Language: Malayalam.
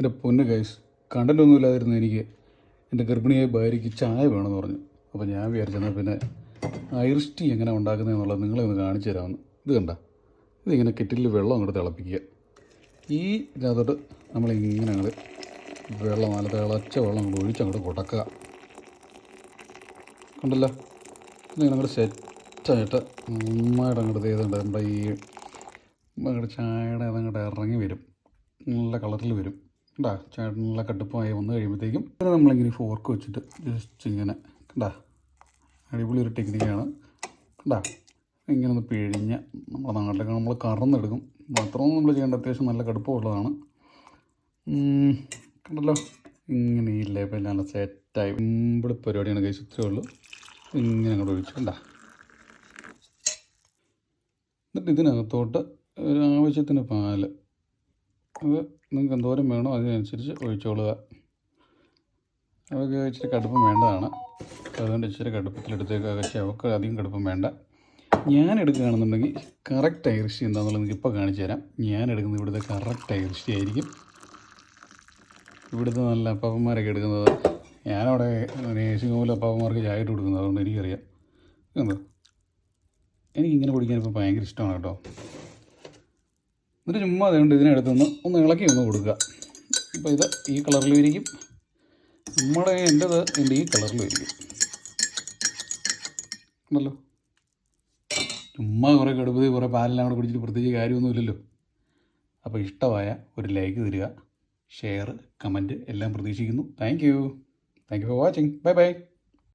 എൻ്റെ പൊന്ന് ഗൈസ്, കണ്ടൻറ്റൊന്നും ഇല്ലാതിരുന്ന എനിക്ക് എൻ്റെ ഗർഭിണിയായ ഭാര്യയ്ക്ക് ചായ വേണമെന്ന് പറഞ്ഞു. അപ്പോൾ ഞാൻ വിചാരിച്ചെന്നാൽ പിന്നെ ഐറിഷ് ടീ എങ്ങനെ ഉണ്ടാക്കുന്നതെന്നുള്ളത് നിങ്ങളെ ഒന്ന് കാണിച്ചു തരാമെന്ന്. ഇത് കണ്ട, ഇതിങ്ങനെ കെറ്റിലിൽ വെള്ളം അങ്ങോട്ട് തിളപ്പിക്കുക. ഈ ഇതിനകത്തോട്ട് നമ്മളിങ്ങനെ അങ്ങോട്ട് വെള്ളം നല്ല തിളച്ച വെള്ളം അങ്ങോട്ട് ഒഴിച്ചങ്ങോട്ട് കൊടക്കുക. കണ്ടല്ലോ, ഇതിങ്ങനെ അങ്ങോട്ട് സെറ്റായിട്ട് നന്നായിട്ട് അങ്ങോട്ട് ചെയ്തുകൊണ്ട് നമ്മുടെ ഈ അങ്ങോട്ട് ചായയുടെ അതങ്ങോട്ട് ഇറങ്ങി വരും, നല്ല കളറിൽ വരും. കണ്ടാ, ചായ നല്ല കടുപ്പമായി വന്നു കഴിയുമ്പോഴത്തേക്കും പിന്നെ നമ്മളിങ്ങനെ ഫോർക്ക് വെച്ചിട്ട് ജസ്റ്റ് ഇങ്ങനെ കണ്ടാ, അടിപൊളി ഒരു ടെക്നിക്കാണ്. കണ്ടാ, ഇങ്ങനെ ഒന്ന് പിഴിഞ്ഞ് നമ്മുടെ നാട്ടിലേക്ക് നമ്മൾ കറന്നെടുക്കും. മാത്രമൊന്നും നമ്മൾ ചെയ്യേണ്ട, അത്യാവശ്യം നല്ല കടുപ്പമുള്ളതാണ്. കണ്ടല്ലോ, ഇങ്ങനെ ഈ ലേബൽ നല്ല സെറ്റായി സിമ്പിൾ പരിപാടിയാണ് കഴിച്ച്. ഇത്രയേ ഉള്ളൂ. ഇങ്ങനെ അങ്ങോട്ട് ഒഴിച്ചു. കണ്ടാ, എന്നിട്ട് ഇതിനകത്തോട്ട് ആവശ്യത്തിന് പാല്, അത് നിങ്ങൾക്ക് എന്തോരം വേണോ അതിനനുസരിച്ച് ഒഴിച്ചോളുക. അവർക്ക് ഇച്ചിരി കടുപ്പം വേണ്ടതാണ്, അതുകൊണ്ട് ഇച്ചിരി കടുപ്പത്തിലെടുത്തേക്ക് അകച്ച് അവർക്ക് അധികം കടുപ്പം വേണ്ട. ഞാൻ എടുക്കുകയാണെന്നുണ്ടെങ്കിൽ കറക്റ്റ് ഐറിഷ് എന്താണെന്നുള്ളത് നിങ്ങൾക്ക് ഇപ്പോൾ കാണിച്ചു തരാം. ഞാൻ എടുക്കുന്നത് ഇവിടുത്തെ കറക്റ്റ് ഐറിഷ് ആയിരിക്കും. ഇവിടുത്തെ നല്ല അപ്പാപ്പന്മാരൊക്കെ എടുക്കുന്നത്, ഞാനവിടെ നേഴ്സിംഗ് ഹോമിൽ അപ്പാപ്പന്മാർക്ക് ചായ ഇട്ട് കൊടുക്കുന്നത്, അതുകൊണ്ട് എനിക്കറിയാം. എന്തോ എനിക്കിങ്ങനെ കുടിക്കാൻ ഇപ്പോൾ ഭയങ്കര ഇഷ്ടമാണ് കേട്ടോ. എന്നിട്ട് ചുമ്മാ അതുകൊണ്ട് ഇതിനടുത്തൊന്ന് ഇളക്കി ഒന്ന് കൊടുക്കുക. അപ്പോൾ ഇത് ഈ കളറിലും ഇരിക്കും, എൻ്റേത് ഈ കളറിലും ഇരിക്കും. ഉണ്ടല്ലോ, ചുമ്മാ കുറേ കടുപ്പതി കുറേ പാലെല്ലാം കൂടെ കുടിച്ചിട്ട് പ്രത്യേകിച്ച് കാര്യമൊന്നുമില്ലല്ലോ. അപ്പോൾ ഇഷ്ടമായ ഒരു ലൈക്ക് തരിക, ഷെയർ, കമൻറ്റ് എല്ലാം പ്രതീക്ഷിക്കുന്നു. Thank you for watching. Bye bye.